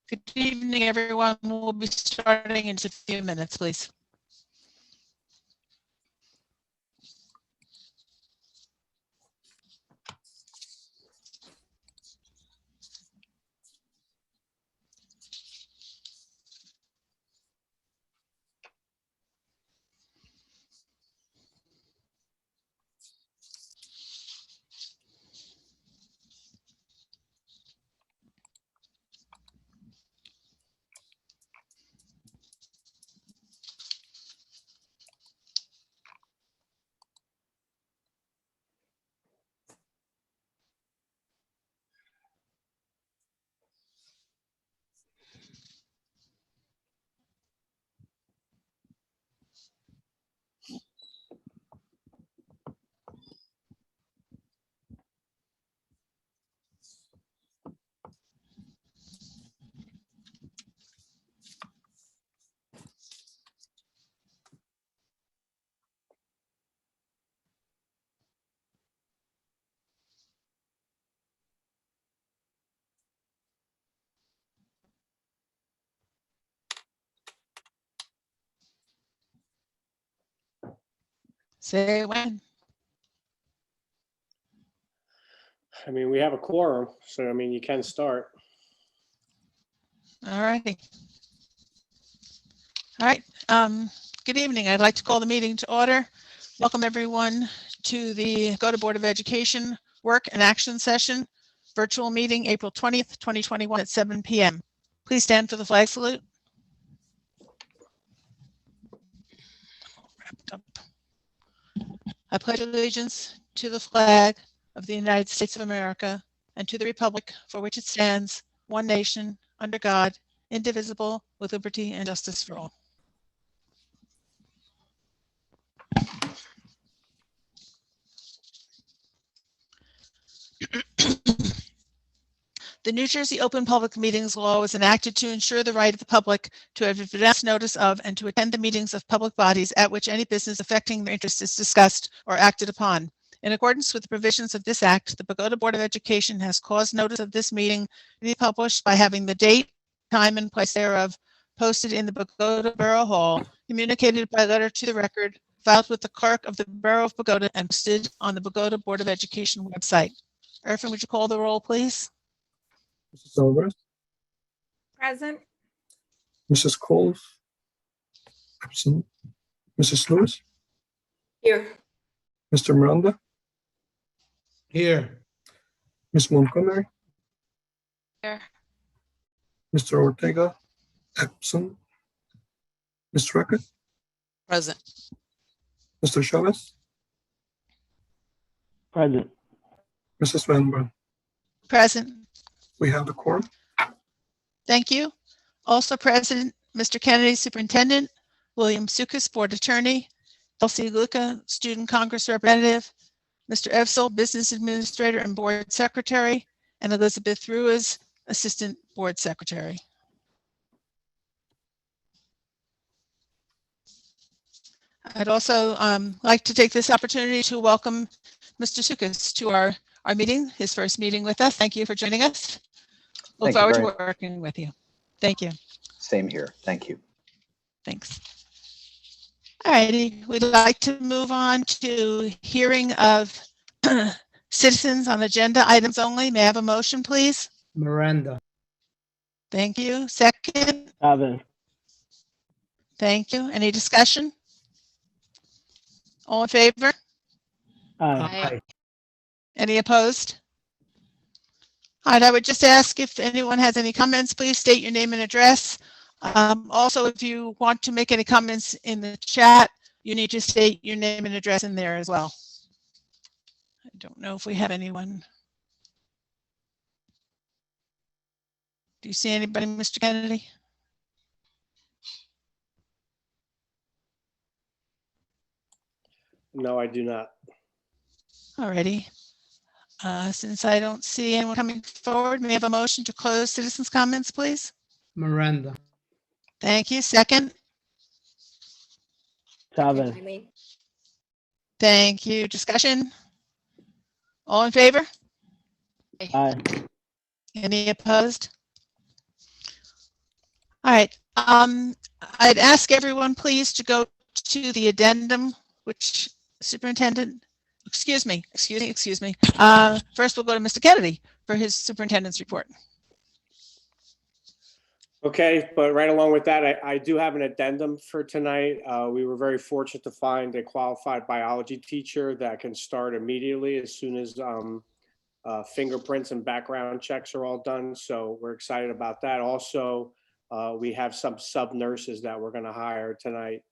Good evening, everyone. We'll be starting in just a few minutes, please. Say when. I mean, we have a quorum, so I mean, you can start. All righty. All right. Good evening. I'd like to call the meeting to order. Welcome everyone to the Bogota Board of Education Work and Action Session, virtual meeting, April 20th, 2021 at 7 p.m. Please stand for the flag salute. Wrapped up. I pledge allegiance to the flag of the United States of America and to the republic for which it stands, one nation, under God, indivisible, with liberty and justice for all. The New Jersey Open Public Meetings Law was enacted to ensure the right of the public to have advance notice of and to attend the meetings of public bodies at which any business affecting their interest is discussed or acted upon. In accordance with the provisions of this act, the Bogota Board of Education has caused notice of this meeting to be published by having the date, time, and place thereof posted in the Bogota Borough Hall, communicated by letter to the record, filed with the clerk of the Borough of Bogota, and posted on the Bogota Board of Education website. Irfan, would you call the roll, please? Mrs. Albert, Present. Mrs. Cole, absent. Mrs. Lewis, Here. Mr. Miranda, Here. Ms. Montgomery, Here. Mr. Ortega, absent. Ms. Reckert, Present. Mr. Chavez, Present. Mrs. Van Born. Present. We have the quorum. Thank you. Also present, Mr. Kennedy, Superintendent, William Sukas, Board Attorney, Elsie Luca, Student Congress Representative, Mr. Evsel, Business Administrator and Board Secretary, and Elizabeth Ruiz, Assistant Board Secretary. I'd also like to take this opportunity to welcome Mr. Sukas to our meeting, his first meeting with us. Thank you for joining us. Look forward to working with you. Thank you. Same here. Thank you. Thanks. All righty, we'd like to move on to hearing of citizens on agenda items only. May I have a motion, please? Miranda. Thank you. Second? Chavez. Thank you. Any discussion? All in favor? Aye. Any opposed? All right, I would just ask if anyone has any comments, please state your name and address. Also, if you want to make any comments in the chat, you need to state your name and address in there as well. I don't know if we have anyone. Do you see anybody, Mr. Kennedy? No, I do not. All righty. Since I don't see anyone coming forward, may I have a motion to close citizens' comments, please? Miranda. Thank you. Second? Chavez. Eileen. Thank you. Discussion? All in favor? Aye. Any opposed? All right. I'd ask everyone please to go to the addendum, which superintendent, excuse me. First, we'll go to Mr. Kennedy for his superintendent's report. Okay, but right along with that, I do have an addendum for tonight. We were very fortunate to find a qualified biology teacher that can start immediately as soon as fingerprints and background checks are all done. So we're excited about that. Also, we have some sub nurses that we're going to hire tonight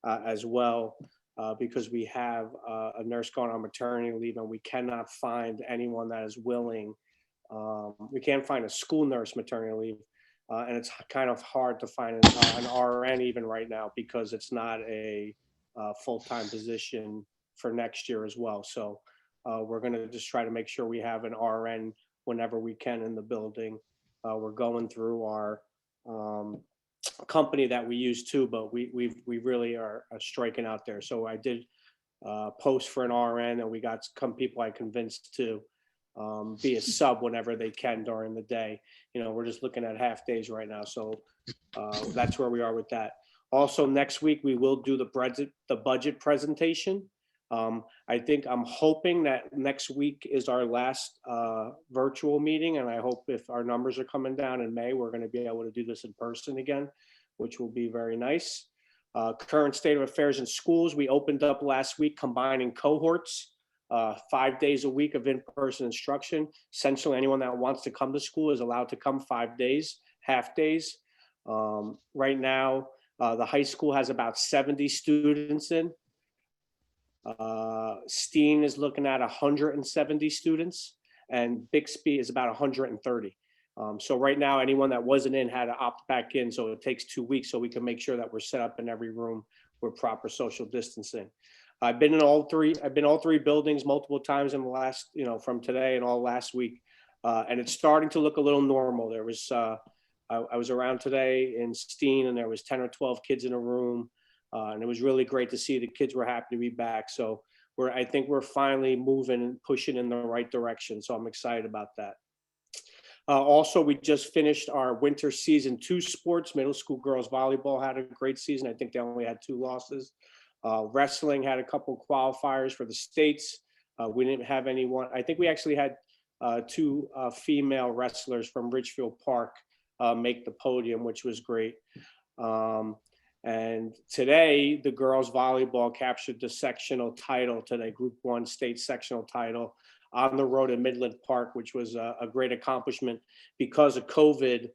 as well, because we have a nurse going on maternity leave and we cannot find anyone that is willing. We can't find a school nurse maternity leave. And it's kind of hard to find an RN even right now because it's not a full-time position for next year as well. So we're going to just try to make sure we have an RN whenever we can in the building. We're going through our company that we use too, but we really are striking out there. So I did post for an RN, and we got some people I convinced to be a sub whenever they can during the day. We're just looking at half days right now. So that's where we are with that. Also, next week, we will do the budget presentation. I'm hoping that next week is our last virtual meeting. And I hope if our numbers are coming down in May, we're going to be able to do this in person again, which will be very nice. Current state of affairs in schools. We opened up last week combining cohorts. 5 days a week of in-person instruction. Essentially, anyone that wants to come to school is allowed to come 5 days, half days. Right now, the high school has about 70 students in. Steen is looking at 170 students, and Bixby is about 130. So right now, anyone that wasn't in had to opt back in. So it takes 2 weeks so we can make sure that we're set up in every room with proper social distancing. I've been in all three buildings multiple times in the last, from today and all last week. And it's starting to look a little normal. There was, I was around today in Steen, and there was 10 or 12 kids in a room. And it was really great to see the kids were happy to be back. So I think we're finally moving and pushing in the right direction. So I'm excited about that. Also, we just finished our winter season 2 sports. Middle school girls volleyball had a great season. I think they only had 2 losses. Wrestling had a couple qualifiers for the states. We didn't have anyone. I think we actually had 2 female wrestlers from Ridgefield Park make the podium, which was great. And today, the girls volleyball captured the sectional title today, Group 1 state sectional title on the road in Midland Park, which was a great accomplishment. Because of COVID,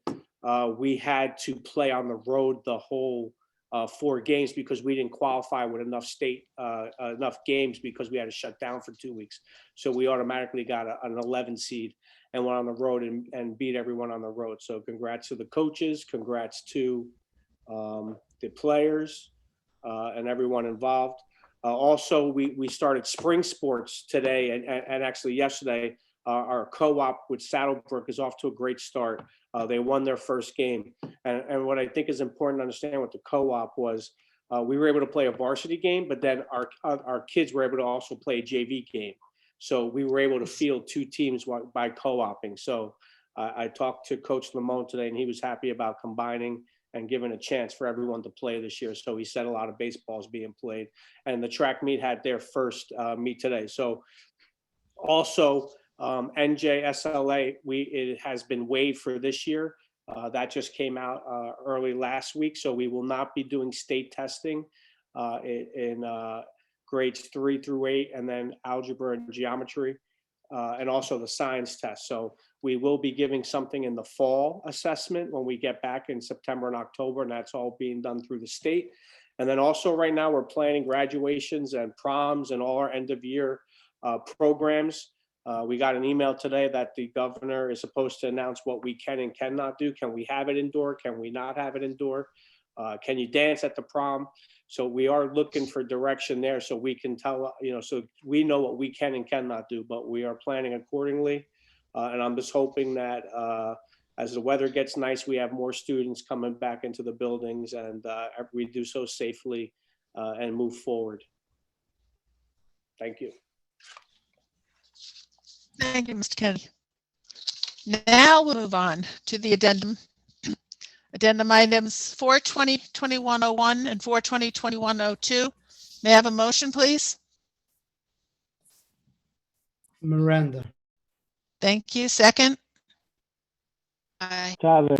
we had to play on the road the whole 4 games because we didn't qualify with enough games because we had to shut down for 2 weeks. So we automatically got an 11 seed and went on the road and beat everyone on the road. So congrats to the coaches, congrats to the players and everyone involved. Also, we started spring sports today and actually yesterday. Our co-op with Saddlebrook is off to a great start. They won their first game. And what I think is important to understand with the co-op was we were able to play a varsity game, but then our kids were able to also play a JV game. So we were able to field 2 teams by co-oping. So I talked to Coach Lamone today, and he was happy about combining and giving a chance for everyone to play this year. So he said a lot of baseballs being played. And the track meet had their first meet today. So also, NJSLA, it has been waived for this year. That just came out early last week. So we will not be doing state testing in grades 3 through 8, and then algebra and geometry, and also the science test. So we will be giving something in the fall assessment when we get back in September and October, and that's all being done through the state. And then also right now we're planning graduations and proms and all our end of year programs. We got an email today that the governor is supposed to announce what we can and cannot do. Can we have it indoor? Can we not have it indoor? Can you dance at the prom? So we are looking for direction there so we can tell, so we know what we can and cannot do, but we are planning accordingly. And I'm just hoping that as the weather gets nice, we have more students coming back into the buildings, and we do so safely and move forward. Thank you. Thank you, Mr. Kennedy. Now we'll move on to the addendum. Addendum items 420-2101 and 420-2102. May I have a motion, please? Miranda. Thank you. Second? Aye. Chavez.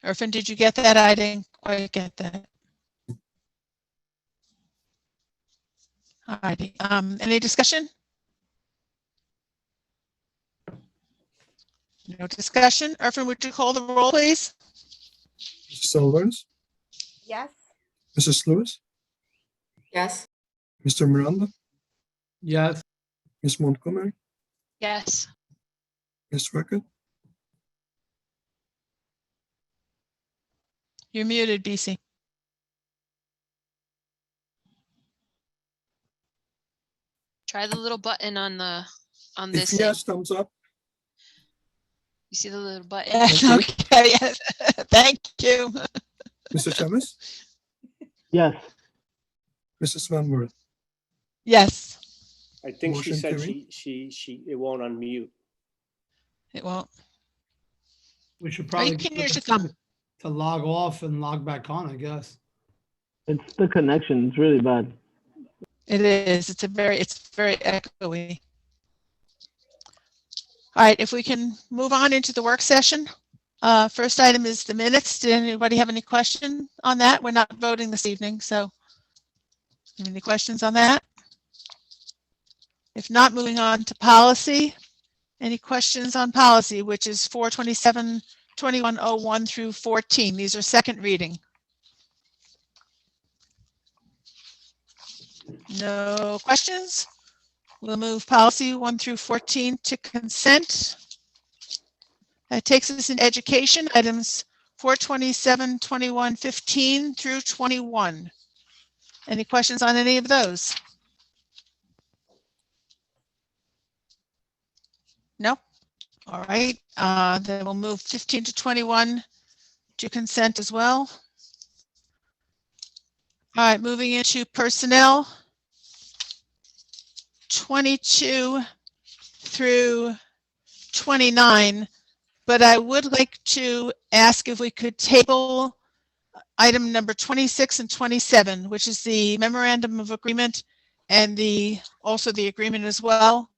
Irfin, did you get that? I didn't quite get that. All righty. Any discussion? No discussion. Irfin, would you call the roll, please? Mrs. Alvarez, Yes. Mrs. Lewis, Yes. Mr. Miranda, Yes. Ms. Montgomery, Yes. Ms. Reckett, You're muted, BC. Try the little button on if this thing. yes, thumbs up. You see the little button? Yes, Okay. okay, yes. Thank you. Mr. Chavez, Yes. Mrs. Van Wert, Yes, I think she Motion said carried. it won't unmute. it won't. We should Or probably you can get use your them thumb. to log off and log back on, I guess. It's the connection. It's really bad. It is. It's very echoey. All right, if we can move on into the work session. First item is the minutes. Did anybody have any question on that? We're not voting this evening, so any questions on that? If not, moving on to policy. Any questions on policy, which is 427-2101 through 14. These are second reading. No questions? We'll move policy 1 through 14 to consent. That takes us in education, items 427-2115 through 21. Any questions on any of those? No? All right, then we'll move 15 to 21 to consent as well. All right, moving into personnel. 22 through 29, but I would like to ask if we could table item number 26 and 27, which is the memorandum of agreement and also the agreement as well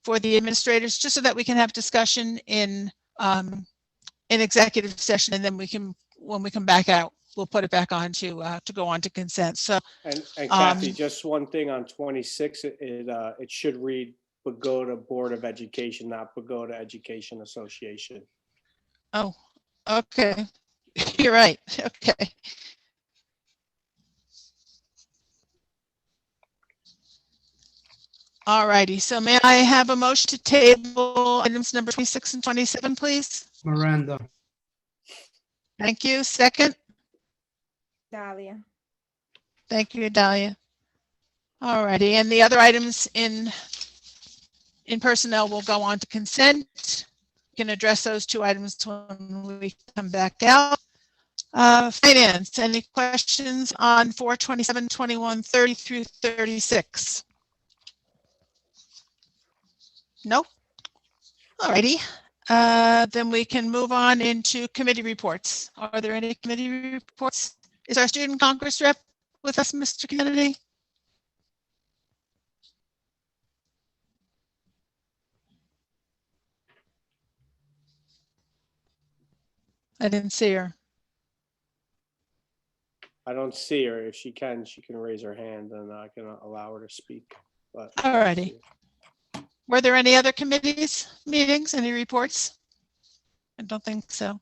for the administrators, just so that we can have discussion in executive session, and then when we come back out, we'll put it back on to go on to consent. So And Kathy, just one thing on 26, it should read Bogota Board of Education, not Bogota Education Association. oh, okay. You're right. Okay. All righty. So may I have a motion to table items number 26 and 27, please? Miranda. Thank you. Second. Dahlia. Thank you, Dahlia. All righty. And the other items in personnel will go on to consent. We can address those two items when we come back out. Finance, any questions on 427, 21, 30 through 36? No? All righty. Then we can move on into committee reports. Are there any committee reports? Is our student Congress rep with us, Mr. Kennedy? I didn't see her. I don't see her. If she can raise her hand and I can allow her to speak. But All righty. Were there any other committees, meetings, any reports? I don't think so.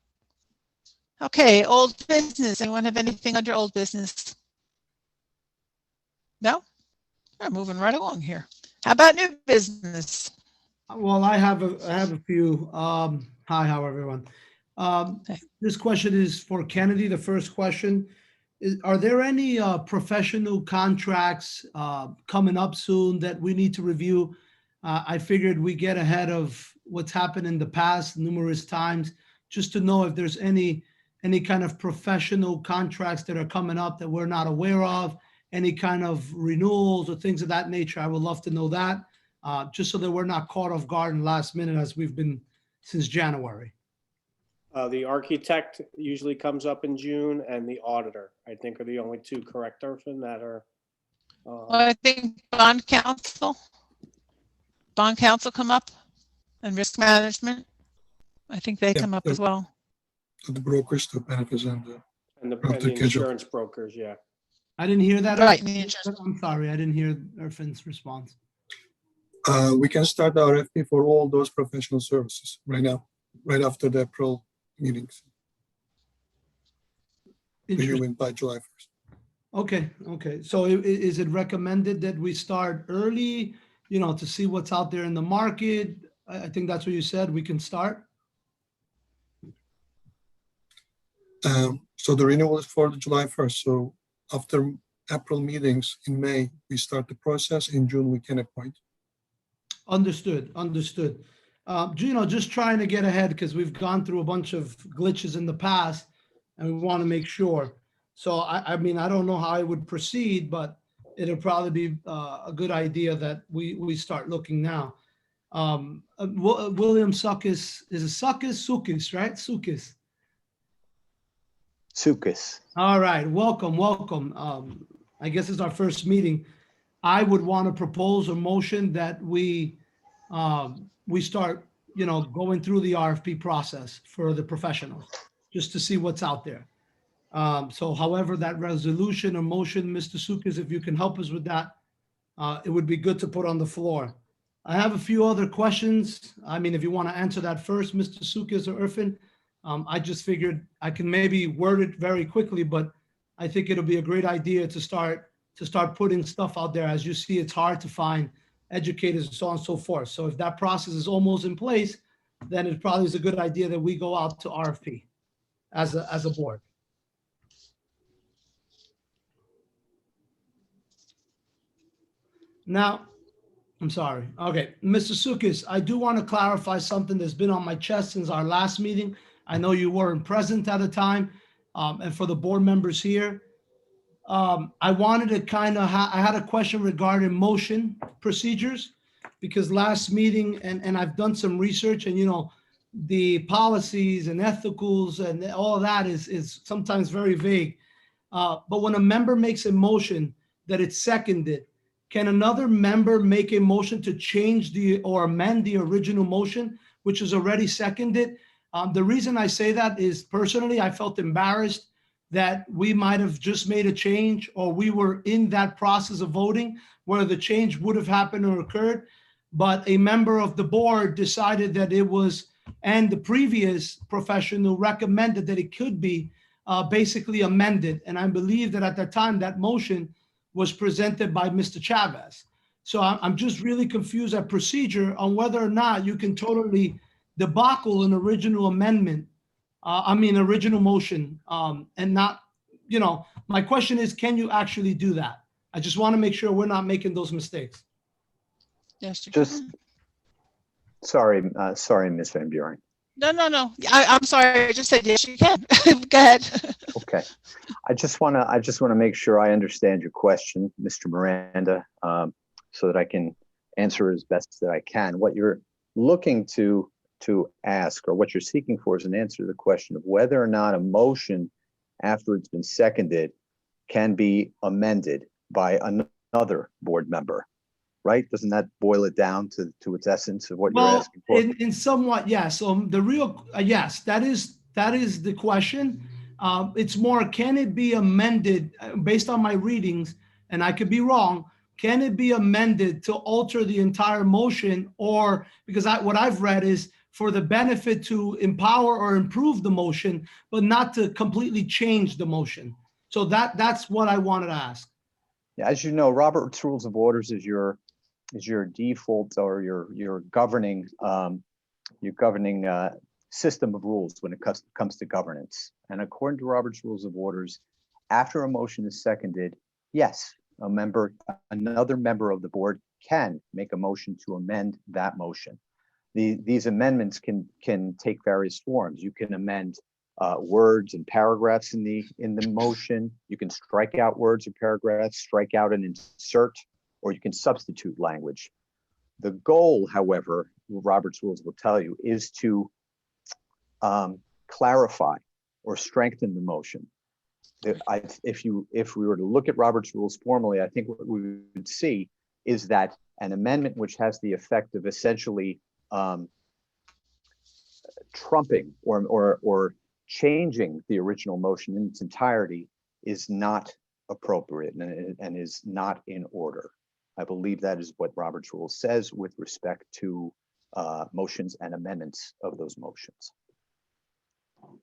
Okay, old business. Anyone have anything under old business? No? We're moving right along here. How about new business? Well, I have a few. Hi, how everyone. This question is for Kennedy. The first question is, are there any professional contracts coming up soon that we need to review? I figured we get ahead of what's happened in the past numerous times, just to know if there's any any kind of professional contracts that are coming up that we're not aware of, any kind of renewals or things of that nature. I would love to know that, just so that we're not caught off guard and last minute as we've been since January. The architect usually comes up in June, and the auditor, I think, are the only two, correct, Irfan, that are. I think bond counsel come up, and risk management. I think they Yeah, come up as well. The brokers, the benefits, and the And the Dr. Kidjo. insurance brokers, yeah. I didn't hear that. Right. Irfan. I'm sorry, I didn't hear Irfan's response. we can start the RFP for all those professional services right now, right after the April meetings, Interesting. renewing by July 1st. Okay. So is it recommended that we start early, to see what's out there in the market? I think that's what you said. We can start. So the renewal is for the July 1st. So after April meetings in May, we start the process. In June, we can appoint. Understood. Just trying to get ahead because we've gone through a bunch of glitches in the past and we want to make sure. So I mean, I don't know how I would proceed, but it'll probably be a good idea that we start looking now. William Sukkis, is it Sukkis, right? Sukkis. All right, welcome. I guess it's our first meeting. I would want to propose a motion that we start, going through the RFP process for the professionals, just to see what's out there. So however that resolution or motion, Mr. Sukkis, if you can help us with that, it would be good to put on the floor. I have a few other questions. I mean, if you want to answer that first, Mr. Sukkis or Irfan, I just figured I can maybe word it very quickly, but I think it'll be a great idea to start putting stuff out there. As you see, it's hard to find educators and so on and so forth. So if that process is almost in place, then it probably is a good idea that we go out to RFP as a board. Now, I'm sorry. Okay, Mr. Sukkis, I do want to clarify something that's been on my chest since our last meeting. I know you weren't present at the time, and for the board members here, I wanted to I had a question regarding motion procedures, because last meeting, and I've done some research, and the policies and ethicals and all of that is sometimes very vague. But when a member makes a motion that it's seconded, can another member make a motion to change or amend the original motion, which is already seconded? The reason I say that is personally, I felt embarrassed that we might have just made a change, or we were in that process of voting where the change would have happened or occurred, but a member of the board decided that it was, and the previous professional recommended that it could be basically amended. And I believe that at that time, that motion was presented by Mr. Chavez. So I'm just really confused at procedure on whether or not you can totally debacle an original amendment, original motion, and not, my question is, can you actually do that? I just want to make sure we're not making those mistakes. Yes, you Just, can. sorry, Ms. Van Buren. No. I'm sorry. I just said yes, you can. Go ahead. Okay. I just want to make sure I understand your question, Mr. Miranda, so that I can answer as best that I can. What you're looking to ask, or what you're seeking for, is an answer to the question of whether or not a motion, after it's been seconded, can be amended by another board member, right? Doesn't that boil it down to its essence of what you're asking for? In somewhat, yes. The real, yes, that is the question. It's more, can it be amended based on my readings, and I could be wrong, can it be amended to alter the entire motion? Or, because what I've read is for the benefit to empower or improve the motion, but not to completely change the motion. So that's what I wanted to ask. Yeah, as you know, Robert's Rules of Orders is your default, or your governing system of rules when it comes to governance. And according to Robert's Rules of Orders, after a motion is seconded, yes, another member of the board can make a motion to amend that motion. These amendments can take various forms. You can amend words and paragraphs in the motion. You can strike out words or paragraphs, strike out and insert, or you can substitute language. The goal, however, Robert's rules will tell you, is to clarify or strengthen the motion. If we were to look at Robert's rules formally, I think what we would see is that an amendment which has the effect of essentially trumping or changing the original motion in its entirety is not appropriate and is not in order. I believe that is what Robert's rule says with respect to motions and amendments of those motions.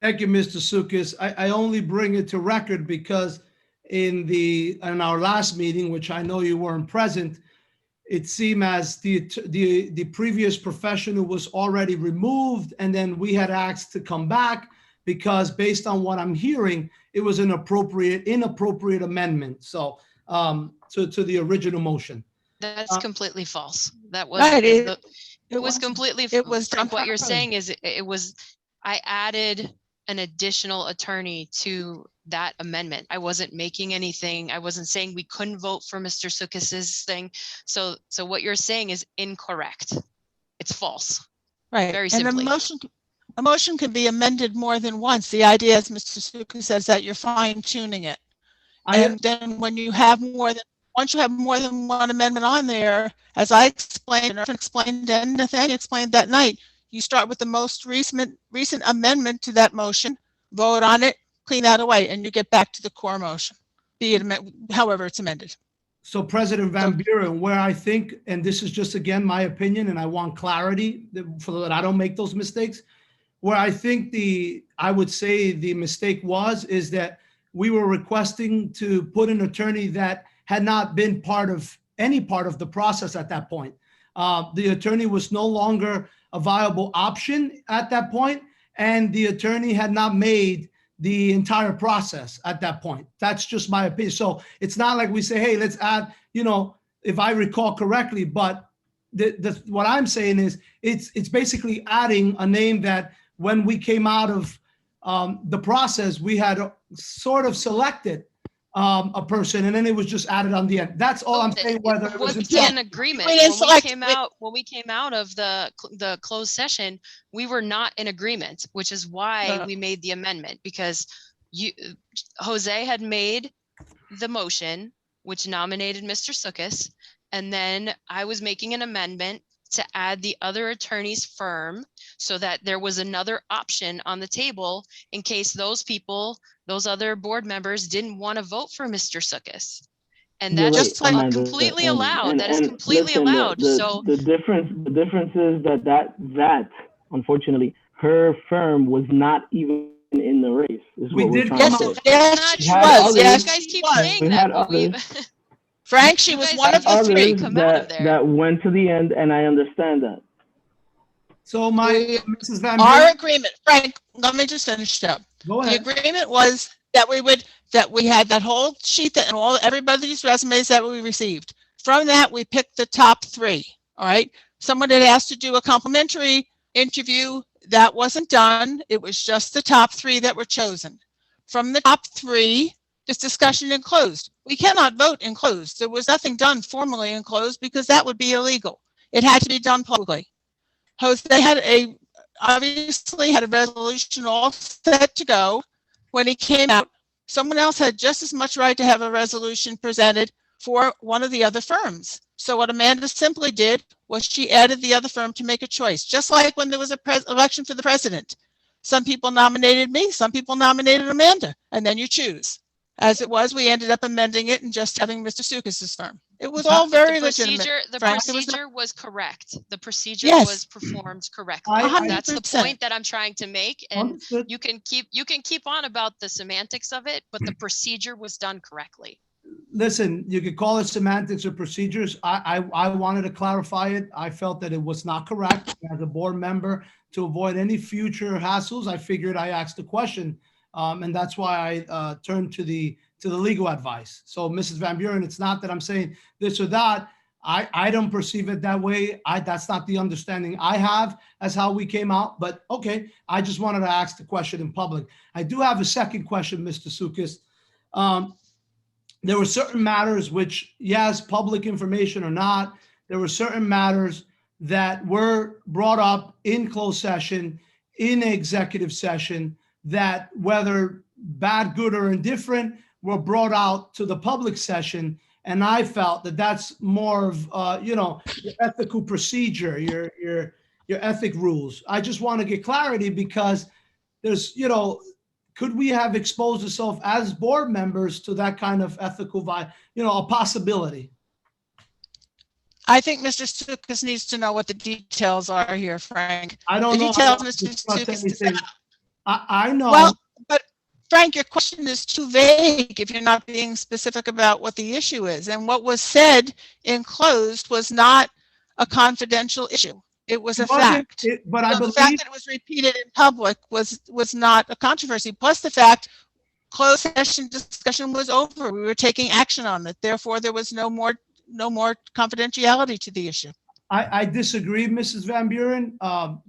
Thank you, Mr. Sukis. I only bring it to record because in our last meeting, which I know you weren't present, it seemed as the previous professional was already removed, and then we had asked to come back because based on what I'm hearing, it was an inappropriate amendment. So to the original motion. That's completely false. That was Right, it was completely. It was done Frank, what you're properly. saying is it was. I added an additional attorney to that amendment. I wasn't making anything. I wasn't saying we couldn't vote for Mr. Sukas's thing. So what you're saying is incorrect. It's false. Right. Very And simply. a motion can be amended more than once. The idea, as Mr. Suka says, that you're fine tuning it. And then when you have once you have more than one amendment on there, as I explained and Nathaniel explained that night, you start with the most recent amendment to that motion, vote on it, clean that away, and you get back to the core motion, be it however it's amended. So President Van Buren, where I think, and this is just again my opinion, and I want clarity so that I don't make those mistakes, where I think I would say the mistake is that we were requesting to put an attorney that had not been any part of the process at that point. The attorney was no longer a viable option at that point, and the attorney had not made the entire process at that point. That's just my opinion. So it's not like we say, hey, let's add, if I recall correctly, but what I'm saying is it's basically adding a name that when we came out of the process, we had sort of selected a person, and then it was just added on the end. That's all I'm saying. Whether it was an agreement when we came out of the closed session, we were not in agreement, which is why we made the amendment, because Jose had made the motion, which nominated Mr. Sukis, and then I was making an amendment to add the other attorney's firm so that there was another option on the table in case those other board members didn't want to vote for Mr. Sukis. And that's just completely allowed. That is completely allowed. So the difference is that unfortunately her firm was not even in the race. We did come out. Yes, she was. Yes, you guys keep saying that. Frank, she was one of the three that went to the end, and I understand that. So Mrs. Van Buren, our agreement, Frank, let me just finish up. Go ahead. The agreement was that we had that whole sheet and everybody's resumes that we received. From that, we picked the top three. All right. Someone had asked to do a complimentary interview. That wasn't done. It was just the top three that were chosen. From the top three, this discussion in closed. We cannot vote in closed. There was nothing done formally in closed because that would be illegal. It had to be done publicly. Jose obviously had a resolution all set to go. When he came out, someone else had just as much right to have a resolution presented for one of the other firms. So what Amanda simply did was she added the other firm to make a choice, just like when there was a election for the president. Some people nominated me, some people nominated Amanda, and then you choose. As it was, we ended up amending it and just having Mr. Sukas's firm. It was all very legitimate. The procedure was correct. The procedure was performed correctly. That's the point that I'm trying to make. And you can keep on about the semantics of it, but the procedure was done correctly. Listen, you could call it semantics or procedures. I wanted to clarify it. I felt that it was not correct. As a board member, to avoid any future hassles, I figured I asked the question. And that's why I turned to the legal advice. So Mrs. Van Buren, it's not that I'm saying this or that. I don't perceive it that way. That's not the understanding I have as how we came out, but okay. I just wanted to ask the question in public. I do have a second question, Mr. Sukis. There were certain matters which, yes, public information or not, there were certain matters that were brought up in closed session, in executive session, that whether bad, good, or indifferent were brought out to the public session. And I felt that that's more of, your ethical procedure, your ethic rules. I just want to get clarity because there's, could we have exposed ourselves as board members to that kind of ethical, a possibility? I think Mr. Stukas needs to know what the details are here, Frank. I don't know. Details, Mr. Stukas. I know. Well, but Frank, your question is too vague if you're not being specific about what the issue is. And what was said in closed was not a confidential issue. It was a fact. But I believe the fact that it was repeated in public was not a controversy. Plus the fact closed session discussion was over. We were taking action on it. Therefore, there was no more confidentiality to the issue. I disagree, Mrs. Van Buren.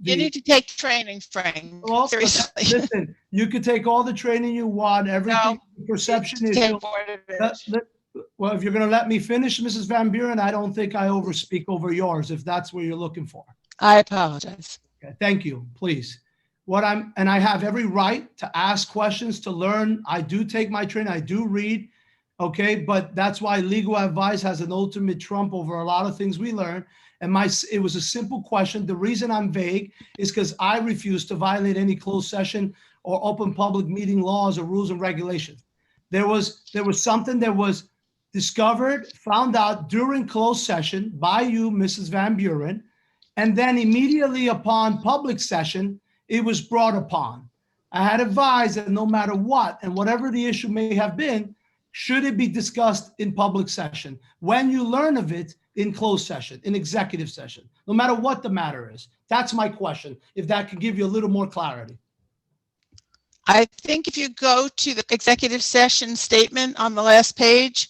You need to take training, Frank. Well, seriously. Listen, you could take all the training you want. Everything perception is. Well, if you're going to let me finish, Mrs. Van Buren, I don't think I overspeak over yours. If that's what you're looking for. I apologize. Okay, thank you. Please. And I have every right to ask questions, to learn. I do take my training. I do read. Okay, but that's why legal advice has an ultimate trump over a lot of things we learn. And it was a simple question. The reason I'm vague is because I refuse to violate any closed session or open public meeting laws or rules and regulations. There was something that was discovered, found out during closed session by you, Mrs. Van Buren, and then immediately upon public session, it was brought upon. I had advised that no matter what, and whatever the issue may have been, should it be discussed in public session? When you learn of it in closed session, in executive session, no matter what the matter is. That's my question, if that can give you a little more clarity. I think if you go to the executive session statement on the last page,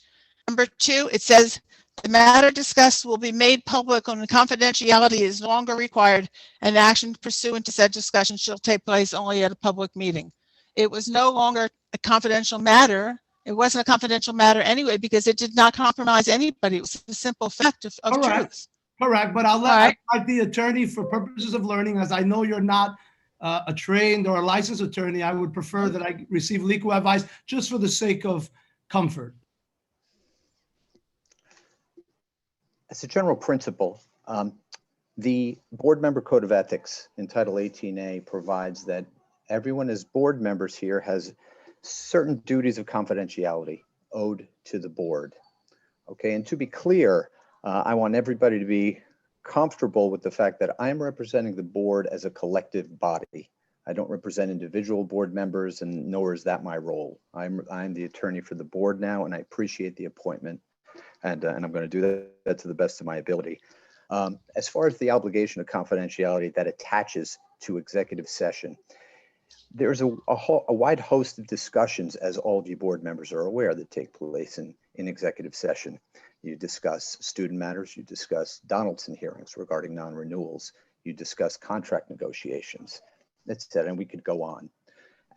number 2, it says, the matter discussed will be made public when confidentiality is no longer required and action pursuant to said discussion shall take place only at a public meeting. It was no longer a confidential matter. It wasn't a confidential matter anyway, because it did not compromise anybody. It was a simple fact of truth. Correct, but I'll let the attorney for purposes of learning, as I know you're not a trained or a licensed attorney, I would prefer that I receive legal advice just for the sake of comfort. As a general principle, the Board Member Code of Ethics in Title 18A provides that everyone as board members here has certain duties of confidentiality owed to the board. Okay, and to be clear, I want everybody to be comfortable with the fact that I'm representing the board as a collective body. I don't represent individual board members, and nor is that my role. I'm the attorney for the board now, and I appreciate the appointment, and I'm going to do that to the best of my ability. As far as the obligation of confidentiality that attaches to executive session, there's a wide host of discussions, as all of you board members are aware, that take place in executive session. You discuss student matters, you discuss Donaldson hearings regarding non-renewals, you discuss contract negotiations, etc., and we could go on.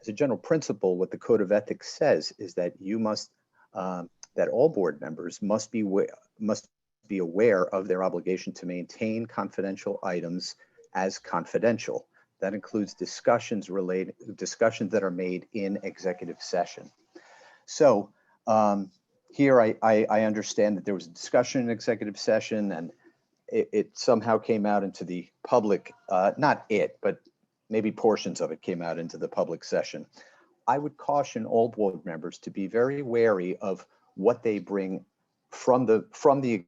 As a general principle, what the Code of Ethics says is that that all board members must be aware of their obligation to maintain confidential items as confidential. That includes discussions that are made in executive session. So here I understand that there was a discussion in executive session, and it somehow came out into the public, not it, but maybe portions of it came out into the public session. I would caution all board members to be very wary of what they bring from the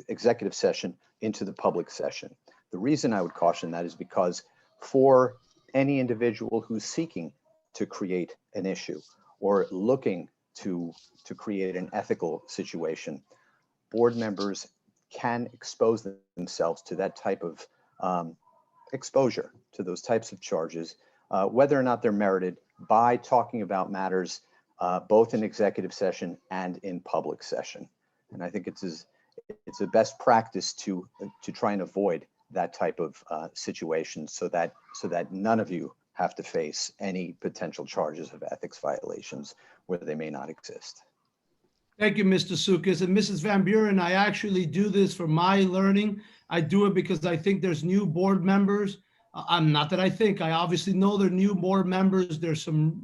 executive session into the public session. The reason I would caution that is because for any individual who's seeking to create an issue or looking to create an ethical situation, board members can expose themselves to that type of exposure to those types of charges, whether or not they're merited, by talking about matters both in executive session and in public session. And I think it's it's a best practice to try and avoid that type of situation so that none of you have to face any potential charges of ethics violations where they may not exist. Thank you, Mr. Sukas. And Mrs. Van Buren, I actually do this for my learning. I do it because I think there's new board members. I'm not that I think, I obviously know they're new board members. There's some,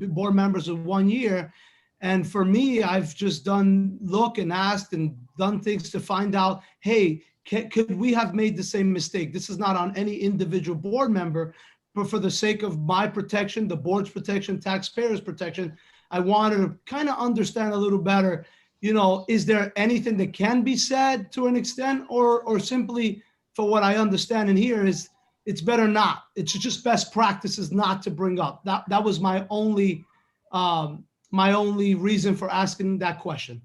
board members of 1 year. And for me, I've just look and asked and done things to find out, hey, could we have made the same mistake? This is not on any individual board member, but for the sake of my protection, the board's protection, taxpayers' protection, I wanted to kind of understand a little better, is there anything that can be said to an extent, or simply for what I understand and hear is it's better not. It's just best practices not to bring up. That was my only reason for asking that question.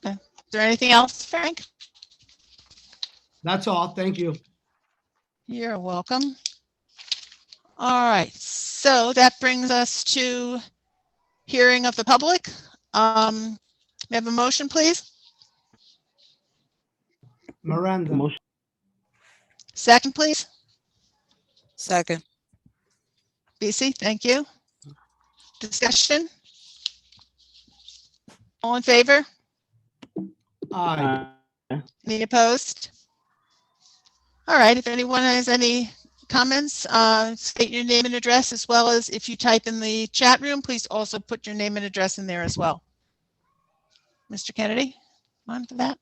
Is there anything else, Frank? That's all. Thank you. You're welcome. All right, so that brings us to hearing of the public. May I have a motion, please? Miranda. Motion. Second, please. Second. BC, thank you. Discussion? All in favor? Aye. Any opposed? All right, if anyone has any comments, state your name and address, as well as if you type in the chat room, please also put your name and address in there as well. Mr. Kennedy, on for that.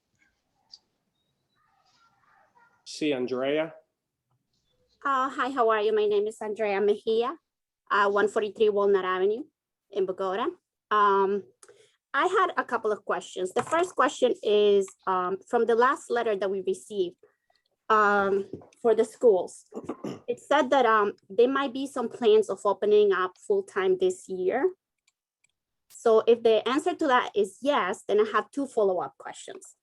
See Andrea. Hi, how are you? My name is Andrea Mejia, 143 Walnut Avenue in Bogota. I had a couple of questions. The first question is from the last letter that we received for the schools. It said that there might be some plans of opening up full-time this year. So if the answer to that is yes, then I have two follow-up questions.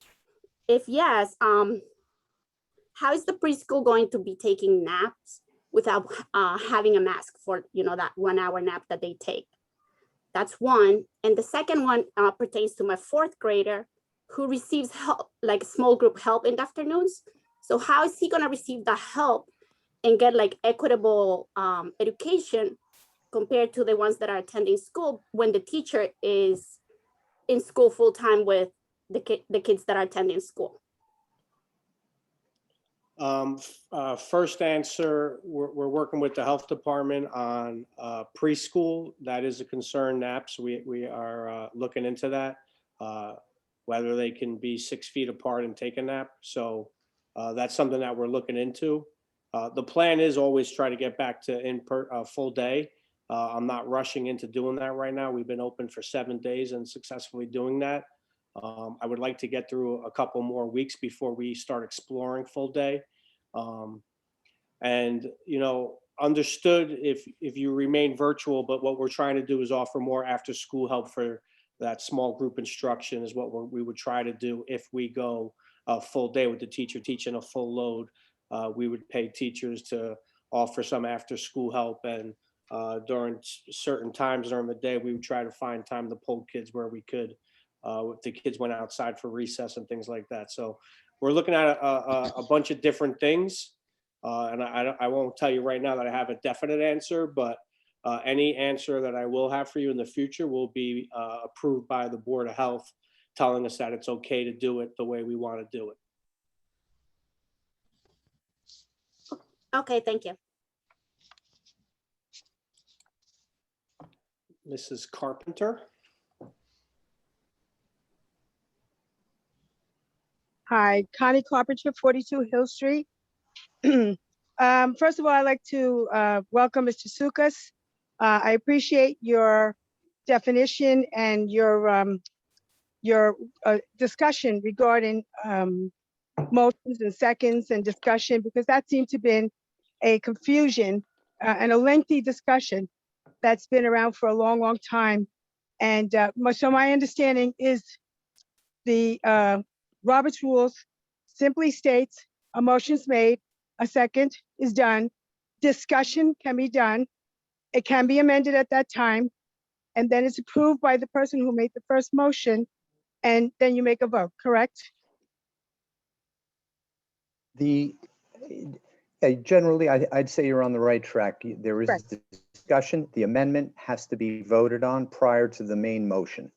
If yes, how is the preschool going to be taking naps without having a mask for, that 1 hour nap that they take? That's one. And the second one pertains to my fourth grader who receives help, like small group help in the afternoons. So how is he gonna receive the help and get like equitable education compared to the ones that are attending school when the teacher is in school full time with the kids that are attending school? First answer, we're working with the health department on preschool. That is a concern, naps. We are looking into that, whether they can be 6 feet apart and take a nap. So that's something that we're looking into. The plan is always try to get back to full day. I'm not rushing into doing that right now. We've been open for 7 days and successfully doing that. I would like to get through a couple more weeks before we start exploring full day. And, understood if you remain virtual, but what we're trying to do is offer more after school help for that small group instruction is what we would try to do if we go a full day with the teacher teaching a full load. We would pay teachers to offer some after school help, and during certain times during the day, we would try to find time to pull kids where we could. If the kids went outside for recess and things like that. So we're looking at a bunch of different things. And I won't tell you right now that I have a definite answer, but any answer that I will have for you in the future will be approved by the Board of Health, telling us that it's okay to do it the way we want to do it. Okay, thank you. Mrs. Carpenter. Hi, Connie Carpenter, 42 Hill Street. First of all, I'd like to welcome Mr. Sukas. I appreciate your definition and your discussion regarding motions and seconds and discussion, because that seemed to have been a confusion and a lengthy discussion that's been around for a long, long time. And so my understanding is the Robert's rules simply states a motion's made, a second is done, discussion can be done, it can be amended at that time, and then it's approved by the person who made the first motion, and then you make a vote, correct? Generally, I'd say you're on the right track. There is Correct. discussion. The amendment has to be voted on prior to the main motion.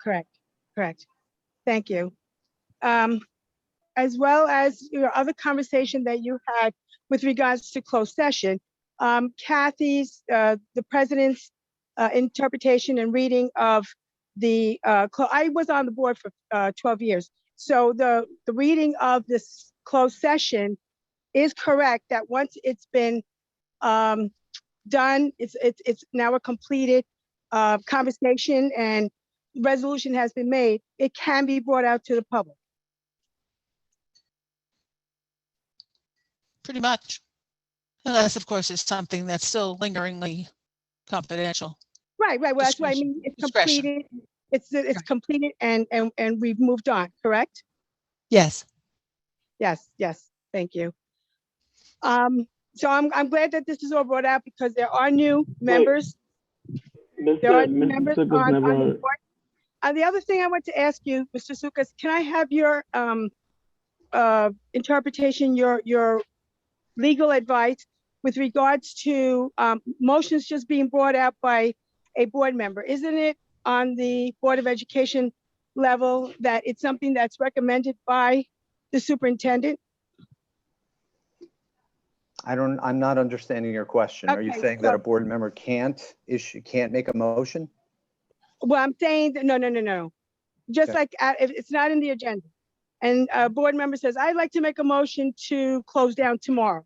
Correct, correct. Thank you. As well as your other conversation that you had with regards to closed session, Kathy's, the president's interpretation and reading of the, I was on the board for 12 years. So the reading of this closed session is correct, that once it's been done, it's now a completed conversation and resolution has been made, it can be brought out to the public. Pretty much. Unless, of course, it's something that's still lingeringly confidential. Right. Well, that's what I mean. It's Discretion. completed. It's completed and we've moved on, correct? Yes. Yes. Thank you. So I'm glad that this is all brought out because there are new members. There are new members on the board. The other thing I want to ask you, Mr. Sukas, can I have your interpretation, your legal advice with regards to motions just being brought out by a board member? Isn't it on the Board of Education level that it's something that's recommended by the superintendent? I'm not understanding your question. Are you Okay, saying that a board member can't make a motion? Well, I'm saying that, no. Just Okay. like if it's not in the agenda and a board member says, I'd like to make a motion to close down tomorrow.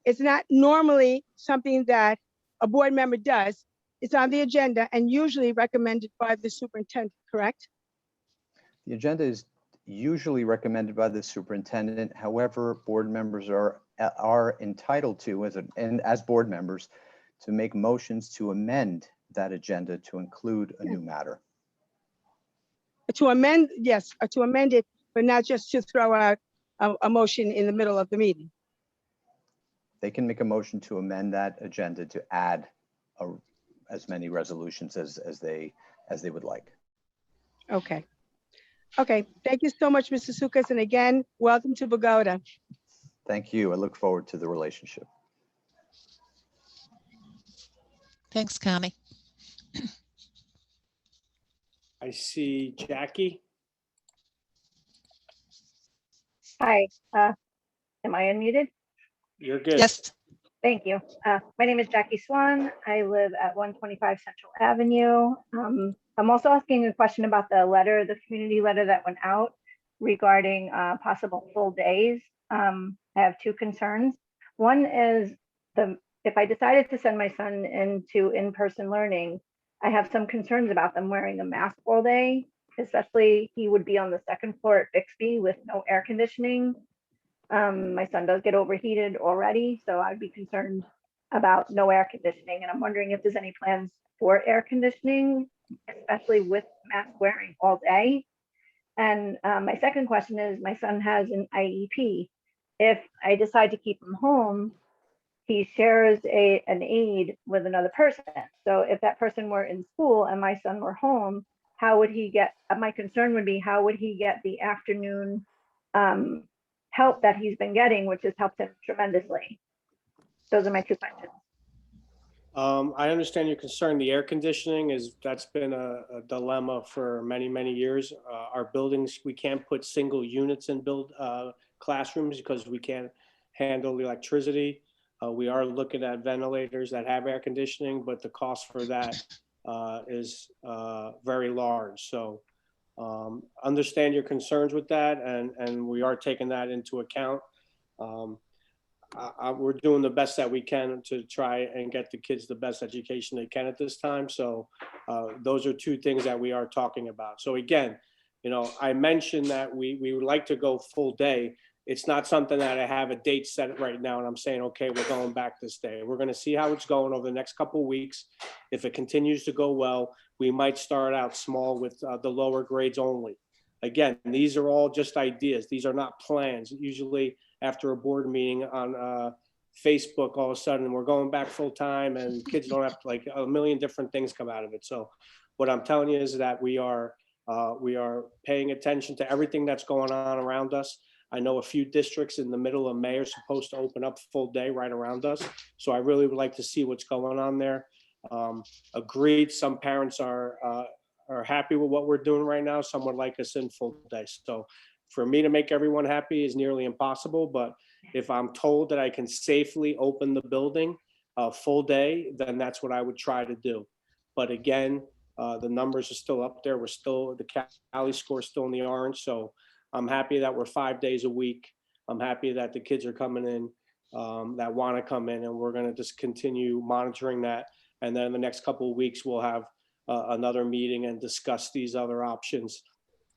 It's not normally something that a board member does. It's on the agenda and usually recommended by the superintendent, correct? The agenda is usually recommended by the superintendent. However, board members are entitled to, as board members, to make motions to amend that agenda to include a new matter. To amend, yes, to amend it, but not just to throw out a motion in the middle of the meeting. They can make a motion to amend that agenda to add as many resolutions as they would like. Okay. Thank you so much, Mr. Sukas. And again, welcome to Bogota. Thank you. I look forward to the relationship. Thanks, Connie. I see Jackie. Hi, am I unmuted? You're good. Yes. Thank you. My name is Jackie Swan. I live at 125 Central Avenue. I'm also asking a question about the community letter that went out regarding possible full days. I have two concerns. One is if I decided to send my son into in-person learning, I have some concerns about them wearing a mask all day, especially he would be on the second floor at Bixby with no air conditioning. My son does get overheated already, so I'd be concerned about no air conditioning. And I'm wondering if there's any plans for air conditioning, especially with mask wearing all day. And my second question is, my son has an IEP. If I decide to keep him home, he shares an aide with another person. So if that person were in school and my son were home, how would he get, my concern would be, how would he get the afternoon help that he's been getting, which has helped him tremendously? Those are my two questions. I understand your concern. The air conditioning that's been a dilemma for many, many years. Our buildings, we can't put single units in classrooms because we can't handle the electricity. We are looking at ventilators that have air conditioning, but the cost for that is very large. So understand your concerns with that, and we are taking that into account. We're doing the best that we can to try and get the kids the best education they can at this time. So those are two things that we are talking about. So again, I mentioned that we would like to go full day. It's not something that I have a date set right now and I'm saying, okay, we're going back this day. We're going to see how it's going over the next couple of weeks. If it continues to go well, we might start out small with the lower grades only. Again, these are all just ideas. These are not plans. Usually after a board meeting on Facebook, all of a sudden we're going back full time and kids don't have to, like, a million different things come out of it. So what I'm telling you is that we are paying attention to everything that's going on around us. I know a few districts in the middle of May are supposed to open up full day right around us. So I really would like to see what's going on there. Agreed, some parents are happy with what we're doing right now. Some would like us in full day. So for me to make everyone happy is nearly impossible, but if I'm told that I can safely open the building full day, then that's what I would try to do. But again, the numbers are still up there. We're still, the Cali score is still in the orange. So I'm happy that we're 5 days a week. I'm happy that the kids are coming in that want to come in, and we're going to just continue monitoring that. And then in the next couple of weeks, we'll have another meeting and discuss these other options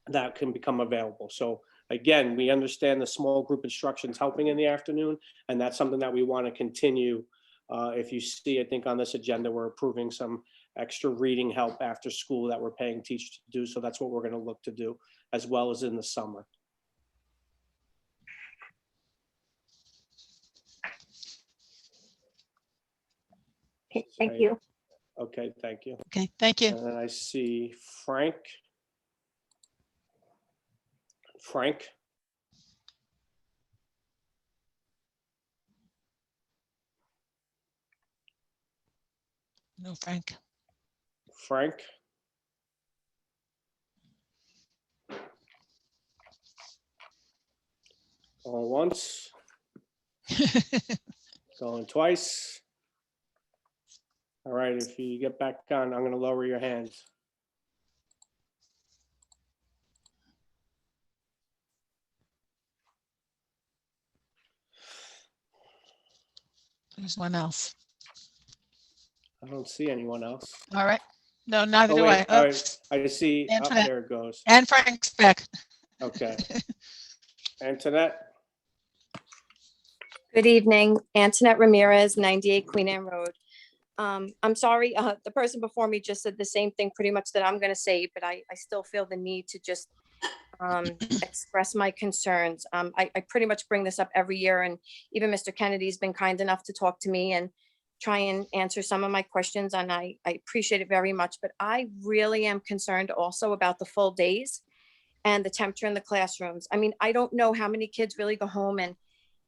that can become available. So again, we understand the small group instruction is helping in the afternoon, and that's something that we want to continue. If you see, I think on this agenda, we're approving some extra reading help after school that we're paying teachers to do. So that's what we're going to look to do, as well as in the summer. Okay, thank you. Okay, thank you. Okay, thank you. And then I see Frank. Frank. No, Frank. Frank. Going once. Going twice. All right, if you get back on, I'm going to lower your hands. There's one else. I don't see anyone else. All right. No, neither Oh, do wait, I. all Oh, right. I just see, up Antoinette. there it goes. And Frank's back. Okay. Antoinette. Good evening, Antoinette Ramirez, 98 Queen Anne Road. I'm sorry, the person before me just said the same thing pretty much that I'm going to say, but I still feel the need to just express my concerns. I pretty much bring this up every year, and even Mr. Kennedy's been kind enough to talk to me and try and answer some of my questions, and I appreciate it very much. But I really am concerned also about the full days and the temperature in the classrooms. I mean, I don't know how many kids really go home and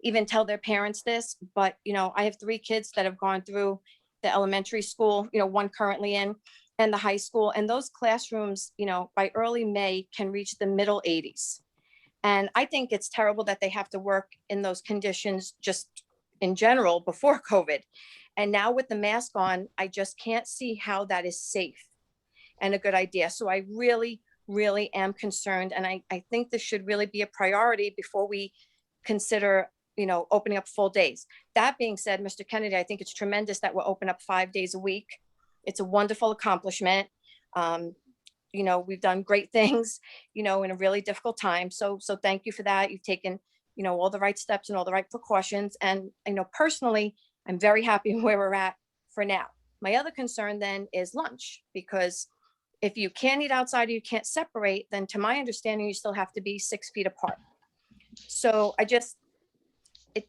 even tell their parents this, but I have 3 kids that have gone through the elementary school, one currently in, and the high school. And those classrooms, by early May can reach the middle 80s. And I think it's terrible that they have to work in those conditions just in general before COVID. And now with the mask on, I just can't see how that is safe and a good idea. So I really, really am concerned. And I think this should really be a priority before we consider opening up full days. That being said, Mr. Kennedy, I think it's tremendous that we're open up 5 days a week. It's a wonderful accomplishment. We've done great things, in a really difficult time. So thank you for that. You've taken, all the right steps and all the right precautions. And, personally, I'm very happy where we're at for now. My other concern then is lunch, because if you can't eat outside or you can't separate, then to my understanding, you still have to be 6 feet apart. So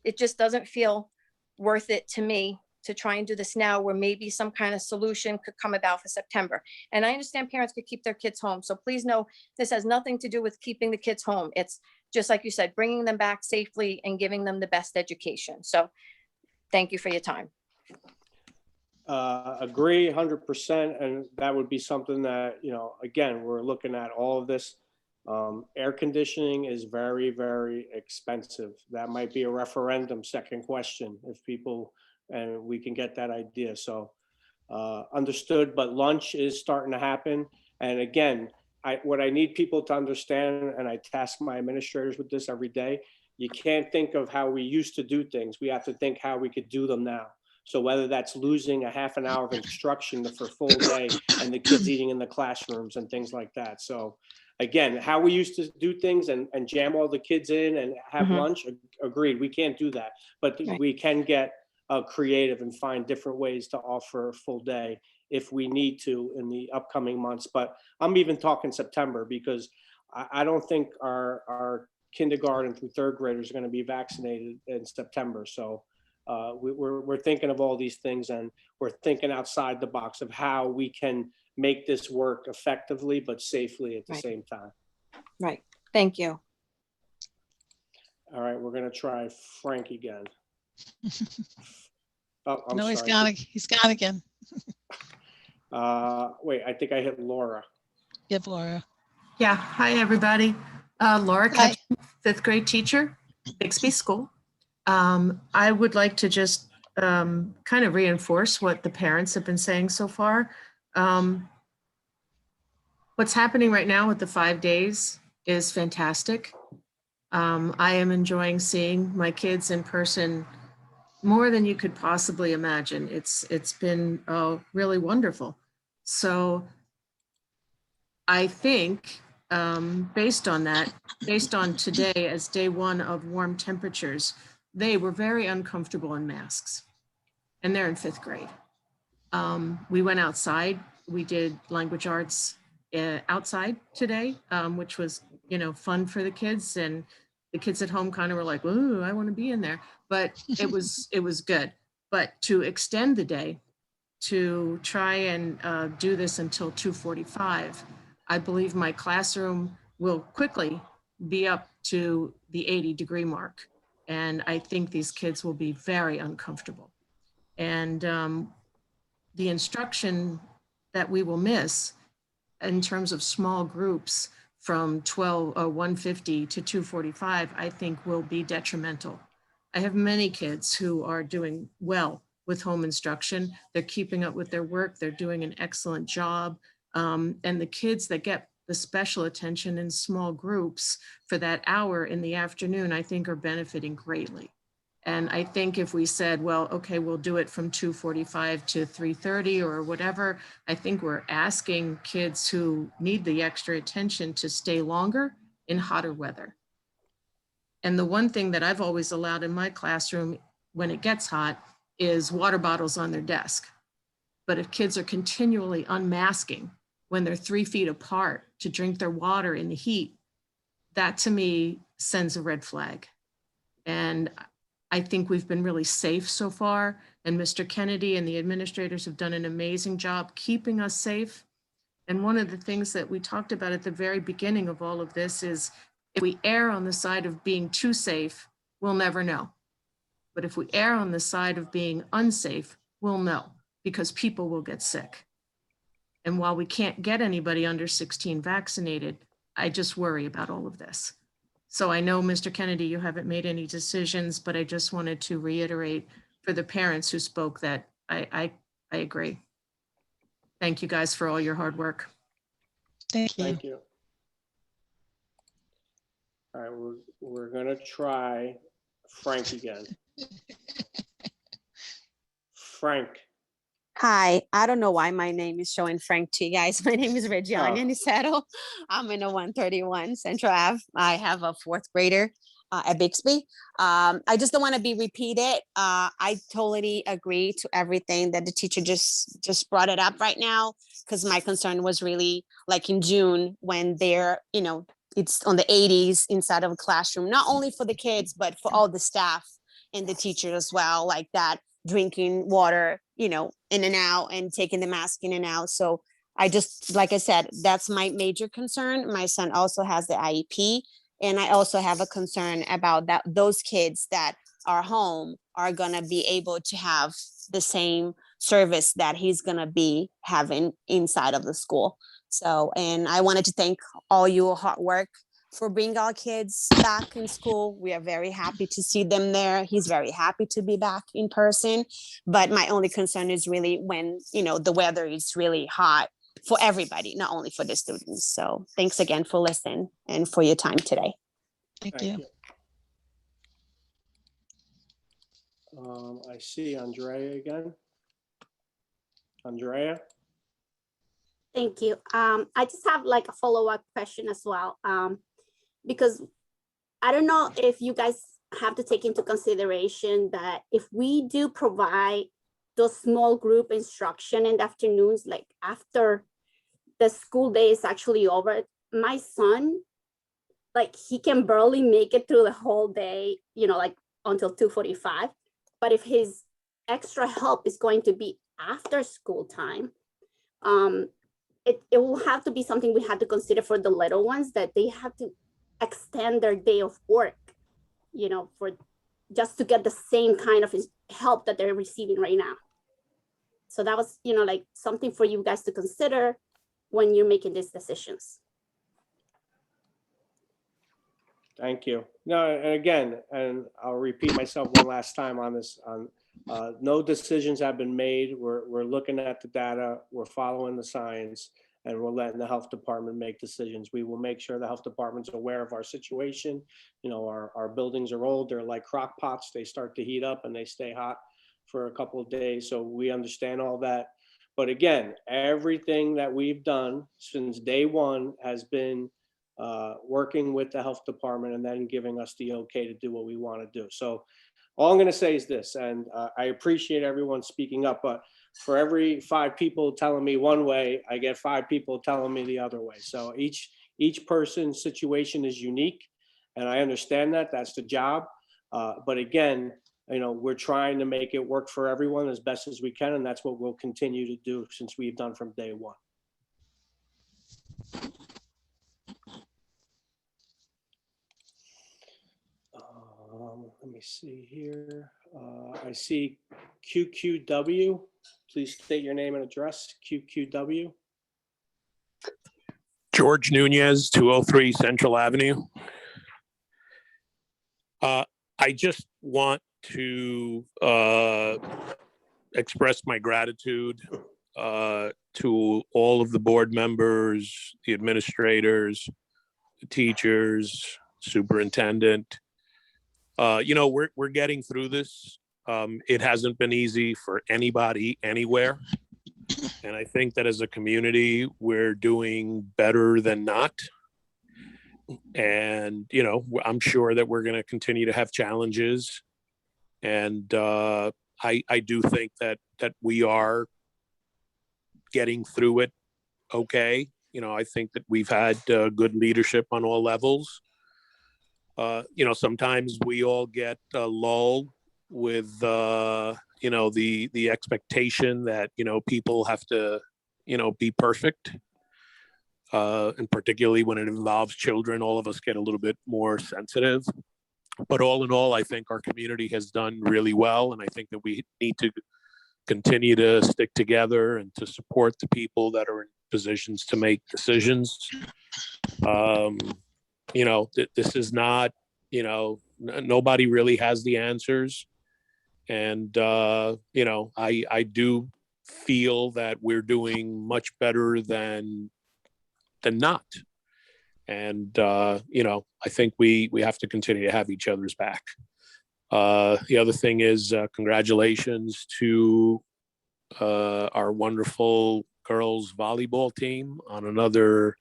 it just doesn't feel worth it to me to try and do this now, where maybe some kind of solution could come about for September. And I understand parents could keep their kids home. So please know this has nothing to do with keeping the kids home. It's just like you said, bringing them back safely and giving them the best education. So thank you for your time. Agree 100%. And that would be something that, again, we're looking at all of this. Air conditioning is very, very expensive. That might be a referendum second question if people, and we can get that idea. So understood, but lunch is starting to happen. And again, what I need people to understand, and I task my administrators with this every day, you can't think of how we used to do things. We have to think how we could do them now. So whether that's losing a half an hour of instruction for full day and the kids eating in the classrooms and things like that. So again, how we used to do things and jam all the kids in and have lunch, agreed, we can't do that. But we can get creative and find different ways to offer a full day if we need to in the upcoming months. But I'm even talking September, because I don't think our kindergarten through 3rd graders are going to be vaccinated in September. So we're thinking of all these things, and we're thinking outside the box of how we can make this work effectively but safely at the Right. same time. Right. Thank you. All right, we're gonna try Frank again. Oh, I'm No, sorry. he's gone again. Wait, I think I hit Laura. Give Laura. Yeah, hi, everybody. Laura Hi. Ketchum, fifth grade teacher, Bixby School. I would like to just kind of reinforce what the parents have been saying so far. What's happening right now with the 5 days is fantastic. I am enjoying seeing my kids in person more than you could possibly imagine. It's been really wonderful. So I think based on that, based on today as day one of warm temperatures, they were very uncomfortable in masks, and they're in fifth grade. We went outside, we did language arts outside today, which was, fun for the kids, and the kids at home kind of were like, ooh, I want to be in there, but it was good. But to extend the day, to try and do this until 2:45, I believe my classroom will quickly be up to the 80-degree mark. And I think these kids will be very uncomfortable. And the instruction that we will miss in terms of small groups from 150 to 2:45, I think will be detrimental. I have many kids who are doing well with home instruction. They're keeping up with their work. They're doing an excellent job. And the kids that get the special attention in small groups for that hour in the afternoon, I think are benefiting greatly. And I think if we said, well, okay, we'll do it from 2:45 to 3:30 or whatever, I think we're asking kids who need the extra attention to stay longer in hotter weather. And the one thing that I've always allowed in my classroom when it gets hot is water bottles on their desk. But if kids are continually unmasking when they're 3 feet apart to drink their water in the heat, that to me sends a red flag. And I think we've been really safe so far. And Mr. Kennedy and the administrators have done an amazing job keeping us safe. And one of the things that we talked about at the very beginning of all of this is if we err on the side of being too safe, we'll never know. But if we err on the side of being unsafe, we'll know, because people will get sick. And while we can't get anybody under 16 vaccinated, I just worry about all of this. So I know, Mr. Kennedy, you haven't made any decisions, but I just wanted to reiterate for the parents who spoke that I agree. Thank you guys for all your hard work. Thank you. Thank you. All right, we're gonna try Frank again. Frank. Hi, I don't know why my name is showing Frank to you guys. My name is Reggiana Nisetto. I'm in a 131 Central Ave. I have a fourth grader at Bixby. I just don't want to be repeated. I totally agree to everything that the teacher just brought it up right now, because my concern was really like in June when they're, it's on the 80s inside of a classroom, not only for the kids, but for all the staff and the teachers as well, like that, drinking water, in and out and taking the mask in and out. So I just, like I said, that's my major concern. My son also has the IEP. And I also have a concern about that those kids that are home are going to be able to have the same service that he's going to be having inside of the school. So, and I wanted to thank all your hard work for bringing our kids back in school. We are very happy to see them there. He's very happy to be back in person. But my only concern is really when, the weather is really hot for everybody, not only for the students. So thanks again for listening and for your time today. Thank you. I see Andrea again. Andrea? Thank you. I just have like a follow-up question as well. Because I don't know if you guys have to take into consideration that if we do provide those small group instruction in the afternoons, like after the school day is actually over, my son, like he can barely make it through the whole day, like until 2:45. But if his extra help is going to be after school time, it will have to be something we have to consider for the little ones, that they have to extend their day of work, for just to get the same kind of help that they're receiving right now. So that was, like something for you guys to consider when you're making these decisions. Thank you. No, and again, and I'll repeat myself one last time on this. No decisions have been made. We're looking at the data, we're following the science, and we're letting the health department make decisions. We will make sure the health department's aware of our situation. Our buildings are old, they're like crock pots. They start to heat up and they stay hot for a couple of days. So we understand all that. But again, everything that we've done since day one has been working with the health department and then giving us the okay to do what we want to do. So all I'm going to say is this, and I appreciate everyone speaking up, but for every 5 people telling me one way, I get 5 people telling me the other way. So each person's situation is unique, and I understand that. That's the job. But again, we're trying to make it work for everyone as best as we can, and that's what we'll continue to do since we've done from day one. Let me see here. I see QQW. Please state your name and address. QQW. George Nunez, 203 Central Avenue. I just want to express my gratitude to all of the board members, the administrators, the teachers, superintendent. We're getting through this. It hasn't been easy for anybody anywhere. And I think that as a community, we're doing better than not. And, I'm sure that we're going to continue to have challenges. And I do think that we are getting through it okay. I think that we've had good leadership on all levels. Sometimes we all get a lull with, the expectation that, people have to, be perfect. And particularly when it involves children, all of us get a little bit more sensitive. But all in all, I think our community has done really well. And I think that we need to continue to stick together and to support the people that are in positions to make decisions. This is not, nobody really has the answers. And, I do feel that we're doing much better than not. And, I think we have to continue to have each other's back. The other thing is congratulations to our wonderful girls volleyball team on another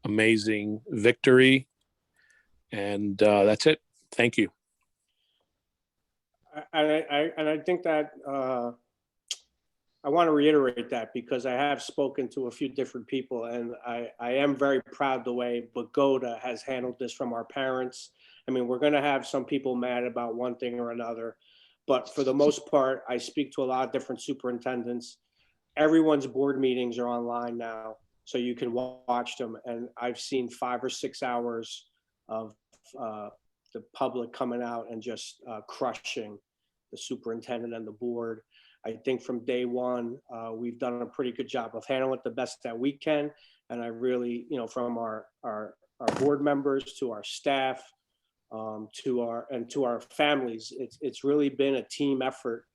amazing victory. And that's it. Thank you. And I think that I want to reiterate that because I have spoken to a few different people, and I am very proud the way Bogota has handled this from our parents. I mean, we're going to have some people mad about one thing or another, but for the most part, I speak to a lot of different superintendents. Everyone's board meetings are online now, so you can watch them. And I've seen 5 or 6 hours of the public coming out and just crushing the superintendent and the board. I think from day one, we've done a pretty good job of handling it the best that we can. And I really, from our board members to our staff, to our families, it's really been a team effort.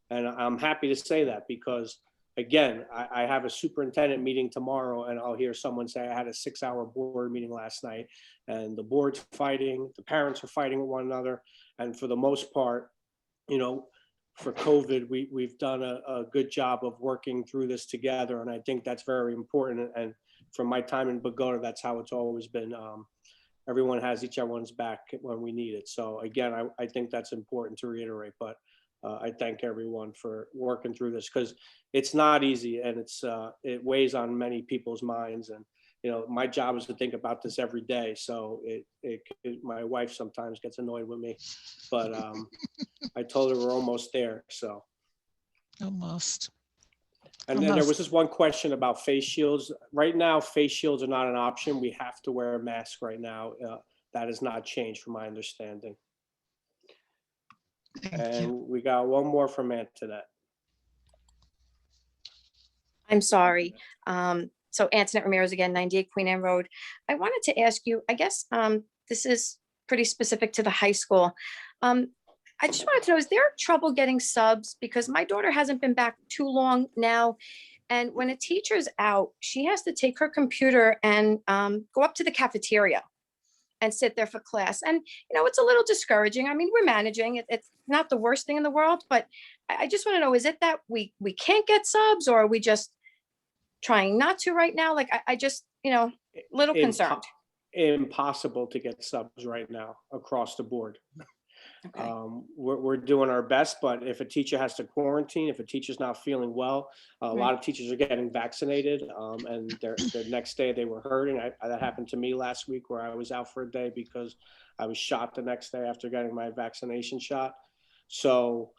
And I'm happy to say that because, again, I have a superintendent meeting tomorrow and I'll hear someone say I had a 6-hour board meeting last night and the board's fighting, the parents are fighting with one another. And for the most part, for COVID, we've done a good job of working through this together. And I think that's very important. And from my time in Bogota, that's how it's always been. Everyone has each other's back when we need it. So again, I think that's important to reiterate, but I thank everyone for working through this because it's not easy and it weighs on many people's minds. And my job is to think about this every day. So my wife sometimes gets annoyed with me, but I told her we're almost there. So Almost. and then there was this one question about face shields. Right now, face shields are not an option. We have to wear a mask right now. That has not changed from my understanding. And we got one more from Antoinette. I'm sorry. So Antoinette Ramirez again, 98 Queen Anne Road. I wanted to ask you, I guess this is pretty specific to the high school. I just wanted to know, is there trouble getting subs? Because my daughter hasn't been back too long now. And when a teacher's out, she has to take her computer and go up to the cafeteria and sit there for class. And, it's a little discouraging. I mean, we're managing it. It's not the worst thing in the world, but I just want to know, is it that we can't get subs, or are we just trying not to right now? Like, I just, little concerned. Impossible to get subs right now across the board. Okay. We're doing our best, but if a teacher has to quarantine, if a teacher's not feeling well, a lot of teachers are getting vaccinated, and the next day they were hurting. That happened to me last week, where I was out for a day because I was shot the next day after getting my vaccination shot. So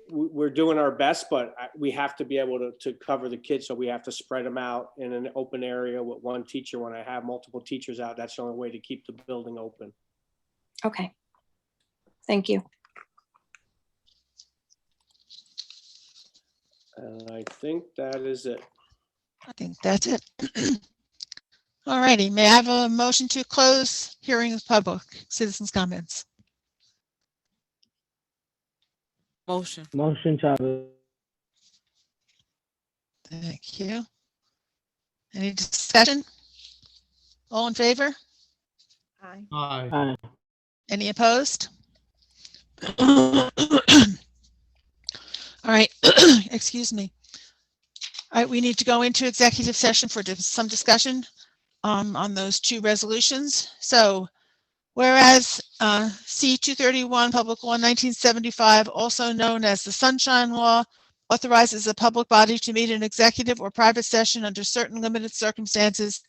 we're doing our best, but we have to be able to cover the kids. So we have to spread them out in an open area with one teacher. When I have multiple teachers out, that's the only way to keep the building open. Okay. Thank you. And I think that is it. I think that's it. All righty. May I have a motion to close hearing of public citizens' comments? Motion. Motion, Chavez. Thank you. Any discussion? All in favor? Aye. Aye. Aye. Any opposed? All right. Excuse me. All right, we need to go into executive session for some discussion on those two resolutions. So whereas C 231 Public Law 1975, also known as the Sunshine Law, authorizes a public body to meet in executive or private session under certain limited circumstances.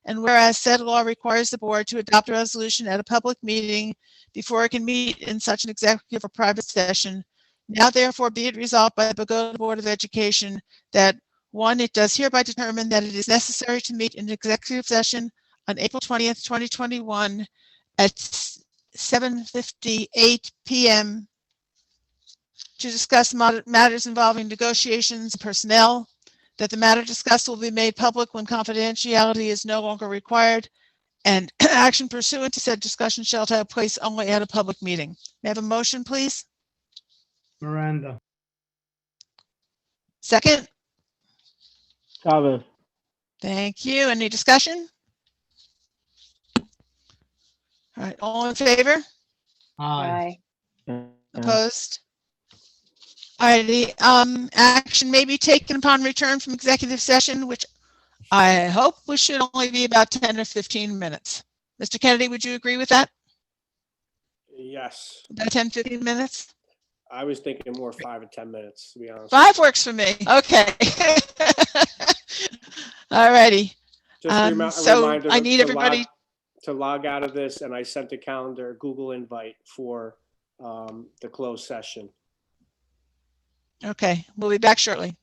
And whereas said law requires the board to adopt a resolution at a public meeting before it can meet in such an executive or private session, now therefore be it resolved by the Bogota Board of Education that 1, it does hereby determine that it is necessary to meet in executive session on April 20th, 2021 at 7:58 p.m. to discuss matters involving negotiations and personnel, that the matter discussed will be made public when confidentiality is no longer required, and action pursuant to said discussion shall take place only at a public meeting. May I have a motion, please? Miranda. Second? Chavez. Thank you. Any discussion? All right, all in favor? Aye. Opposed? All right, the action may be taken upon return from executive session, which I hope we should only be about 10 or 15 minutes. Mr. Kennedy, would you agree with that? Yes. About 10, 15 minutes? I was thinking more 5 or 10 minutes, to be honest. 5 works for me. Okay. All righty. Just a So reminder I need everybody to log out of this, and I sent a calendar Google invite for the closed session. Okay, we'll be back shortly.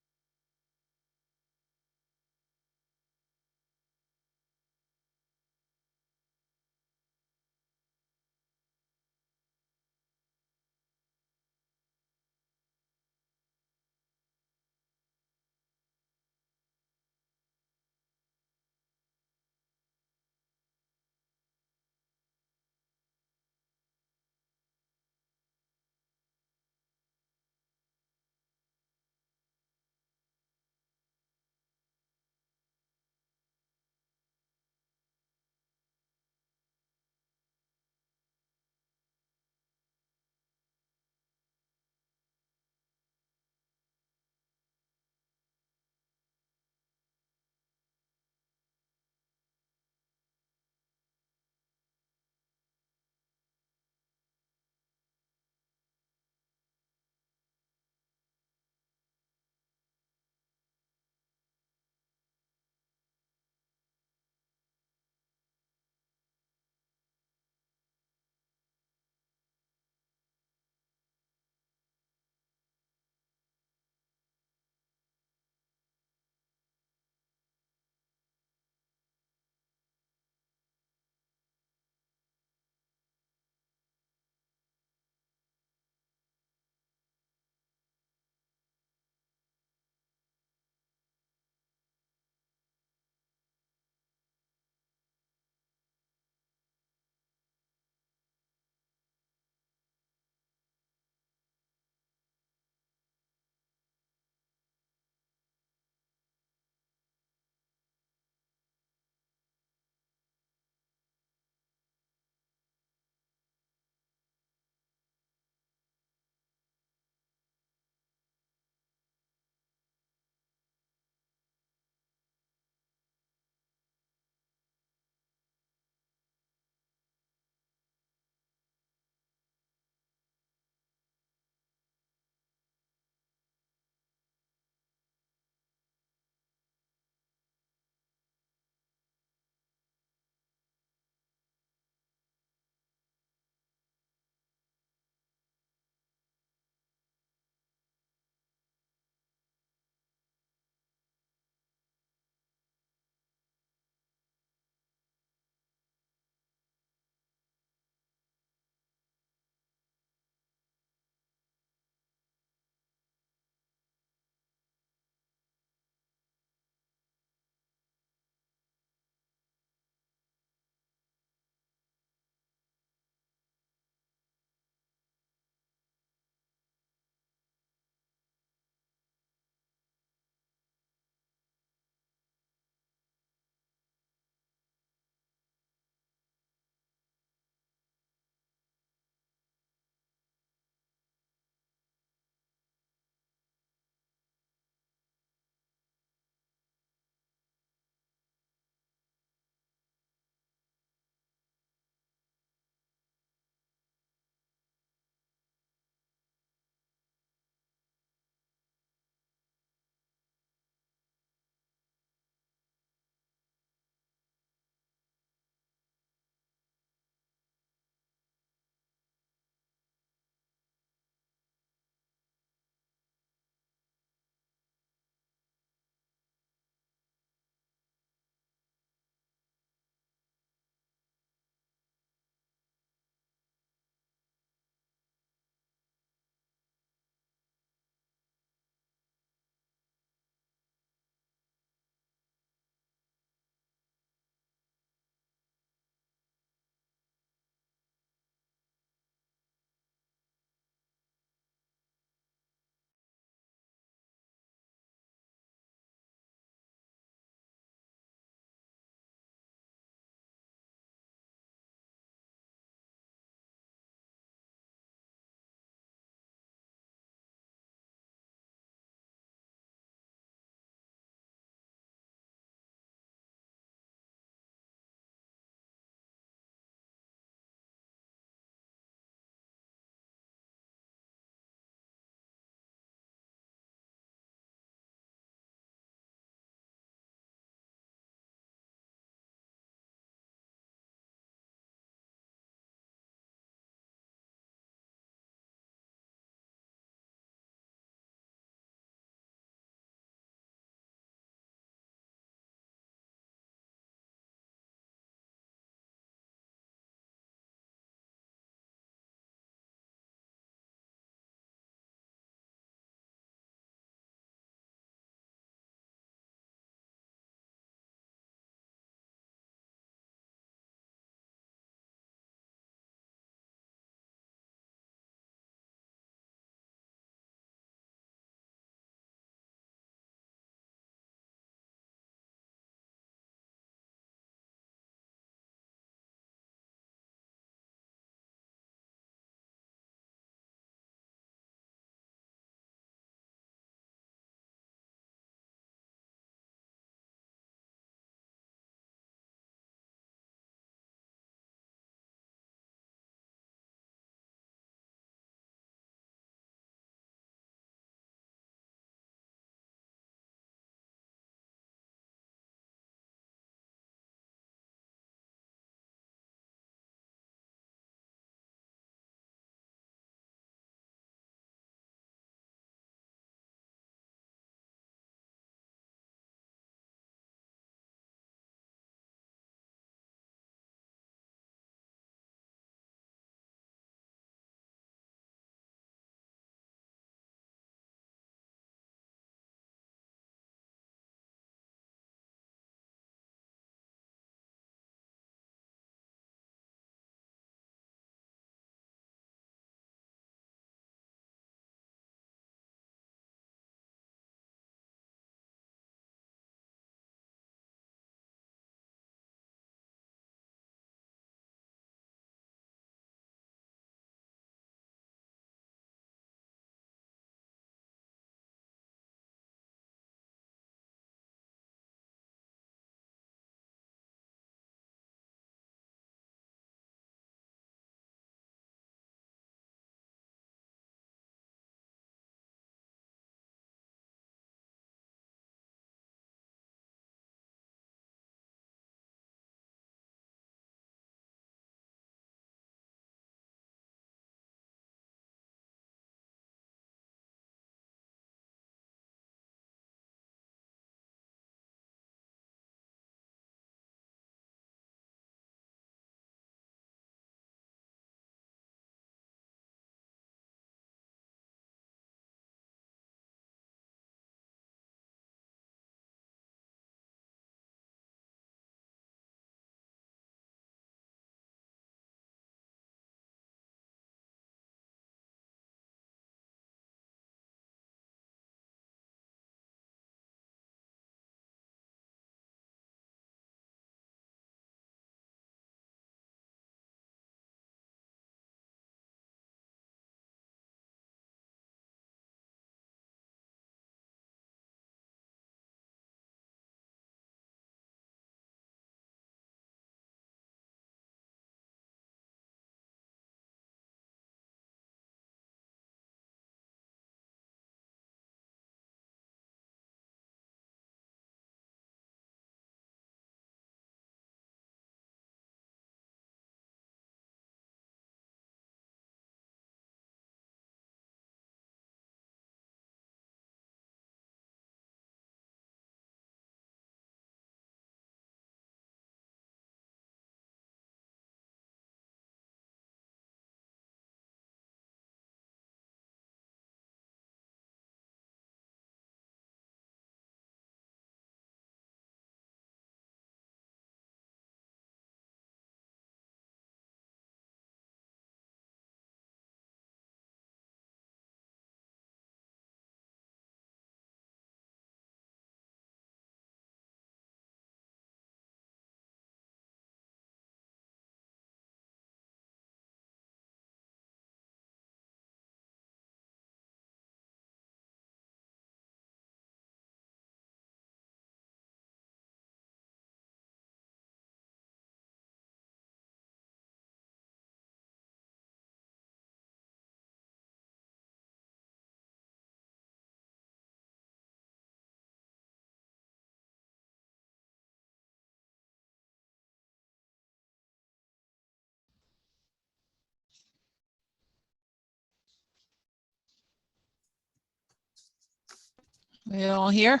We all here?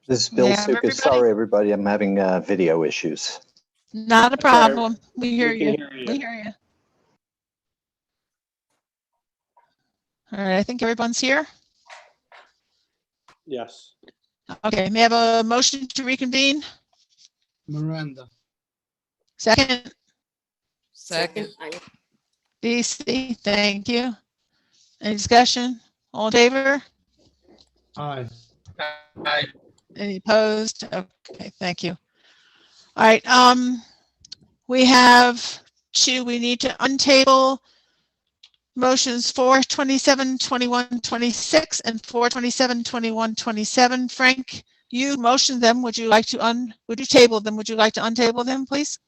This is Bill We have Suka. everybody? Sorry, everybody, I'm having video issues. Not a That's all right. problem. We hear We can you. hear you. We hear you. All right, I think everyone's here. Yes. Okay, may I have a motion to reconvene? Miranda. Second, Second. DC, thank you. Any discussion? All in favor? Aye. Any opposed? Okay, thank you. All right, we have we need to untable motions 427, 21, 26, and 427, 21, 27. Frank, you motioned them. Would you table them? Would you like to untable them, please?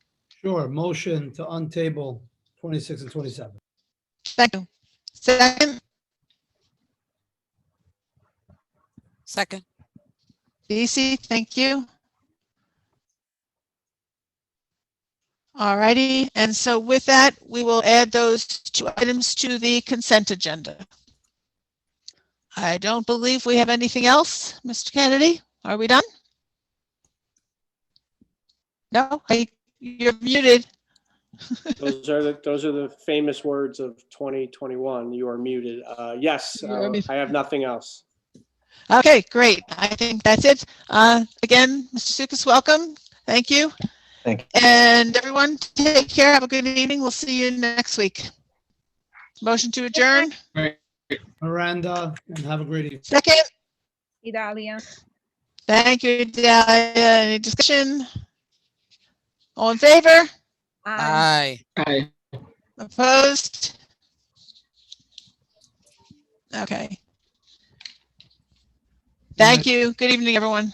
Sure, motion to untable 26 and 27. Thank you. Second, Second. DC, thank you. All righty, and so with that, we will add those two items to the consent agenda. I don't believe we have anything else, Mr. Kennedy. Are we done? No, you're muted. Those are the famous words of 2021. You are muted. Yes, You're muted. I have nothing else. Okay, great. I think that's it. Again, Mr. Sukas, welcome. Thank you. Thank you. And everyone, take care. Have a good evening. We'll see you next week. Motion to adjourn. Miranda, and have a great evening. Second. Idalia. Thank you, Dalia. Any discussion? All in favor? Aye. Opposed? Okay. Thank you. Good evening, everyone.